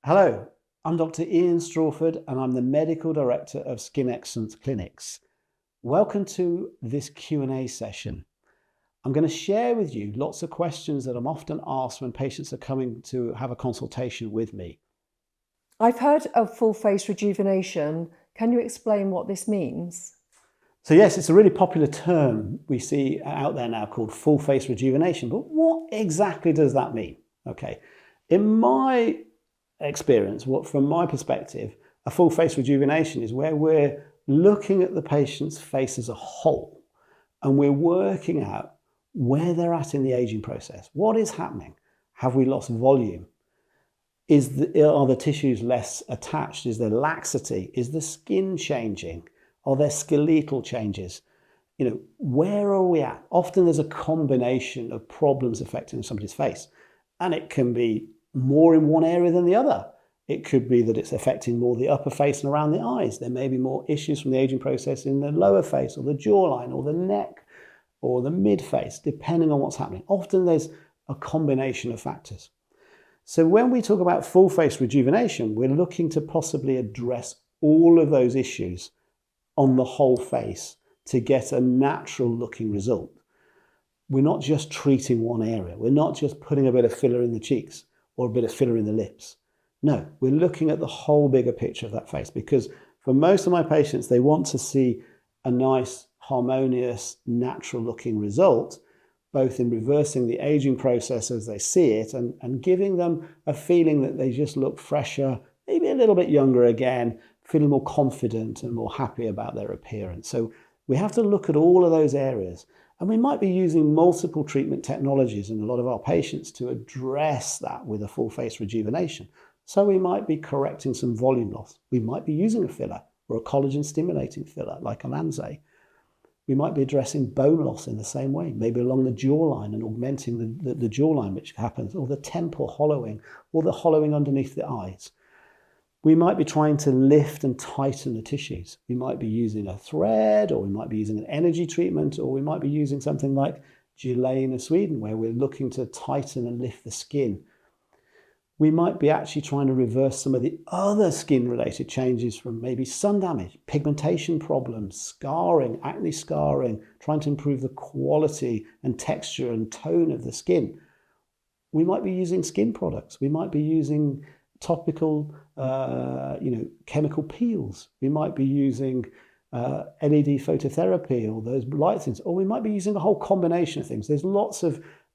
Hello, I'm Dr. Ian Strawford and I'm the Medical Director of Skin Excellence Clinics. Welcome to this Q&A session. I'm going to share with you lots of questions that I'm often asked when patients are coming to have a consultation with me. I've heard of full face rejuvenation. Can you explain what this means? So yes, it's a really popular term we see out there now called full face rejuvenation, but what exactly does that mean? Okay, in my experience, from my perspective, a full face rejuvenation is where we're looking at the patient's face as a whole and we're working out where they're at in the aging process. What is happening? Have we lost volume? Are the tissues less attached? Is there laxity? Is the skin changing? Are there skeletal changes? Where are we at? Often there's a combination of problems affecting somebody's face, and it can be more in one area than the other. It could be that it's affecting more the upper face and around the eyes. There may be more issues from the aging process in the lower face or the jawline or the neck or the mid face, depending on what's happening. Often there's a combination of factors. So when we talk about full face rejuvenation, we're looking to possibly address all of those issues on the whole face to get a natural looking result. We're not just treating one area. We're not just putting a bit of filler in the cheeks or a bit of filler in the lips. No, we're looking at the whole bigger picture of that face, because for most of my patients, they want to see a nice, harmonious, natural looking result, both in reversing the aging process as they see it and giving them a feeling that they just look fresher, maybe a little bit younger again, feeling more confident and more happy about their appearance. So we have to look at all of those areas. And we might be using multiple treatment technologies in a lot of our patients to address that with a full face rejuvenation. So we might be correcting some volume loss. We might be using a filler or a collagen stimulating filler like a Manzay. We might be addressing bone loss in the same way, maybe along the jawline and augmenting the jawline, which happens, or the temple hollowing, or the hollowing underneath the eyes. We might be trying to lift and tighten the tissues. We might be using a thread, or we might be using an energy treatment, or we might be using something like jawline of Sweden, where we're looking to tighten and lift the skin. We might be actually trying to reverse some of the other skin-related changes from maybe sun damage, pigmentation problems, scarring, acne scarring, trying to improve the quality and texture and tone of the skin. We might be using skin products. We might be using topical, chemical peels. We might be using LED phototherapy or those light things, or we might be using a whole combination of things.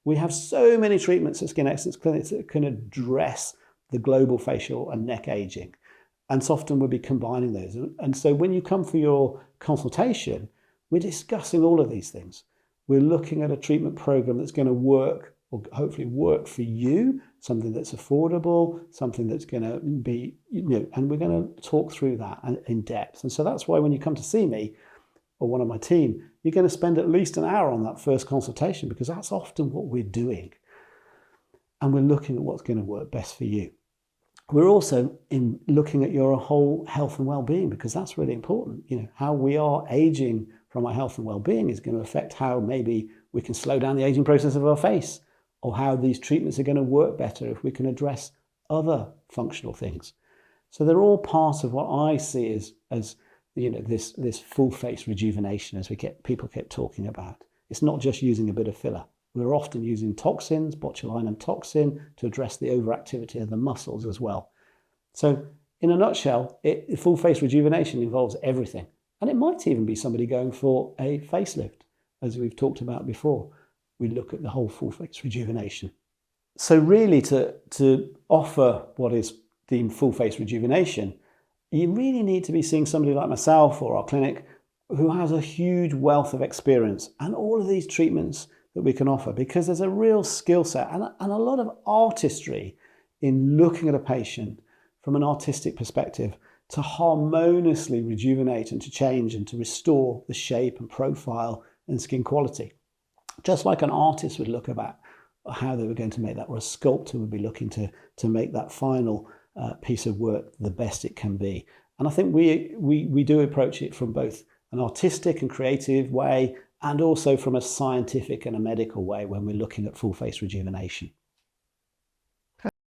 We have so many treatments at Skin Excellence Clinics that can address the global facial and neck aging. And so often we'll be combining those. And so when you come for your consultation, we're discussing all of these things. We're looking at a treatment program that's going to work, or hopefully work for you, something that's affordable, something that's going to be, and we're going to talk through that in depth. And so that's why when you come to see me or one of my team, you're going to spend at least an hour on that first consultation, because that's often what we're doing. And we're looking at what's going to work best for you. We're also looking at your whole health and well-being, because that's really important. How we are aging from our health and well-being is going to affect how maybe we can slow down the aging process of our face, or how these treatments are going to work better if we can address other functional things. So they're all part of what I see as this full face rejuvenation, as people kept talking about. It's not just using a bit of filler. We're often using toxins, botulinum toxin, to address the overactivity of the muscles as well. So in a nutshell, full face rejuvenation involves everything. And it might even be somebody going for a facelift, as we've talked about before. We look at the whole full face rejuvenation. So really to offer what is deemed full face rejuvenation, you really need to be seeing somebody like myself or our clinic who has a huge wealth of experience and all of these treatments that we can offer, because there's a real skill set and a lot of artistry in looking at a patient from an artistic perspective to harmoniously rejuvenate and to change and to restore the shape and profile and skin quality. Just like an artist would look at how they were going to make that, or a sculptor would be looking to make that final piece of work the best it can be. And I think we do approach it from both an artistic and creative way, and also from a scientific and a medical way when we're looking at full face rejuvenation.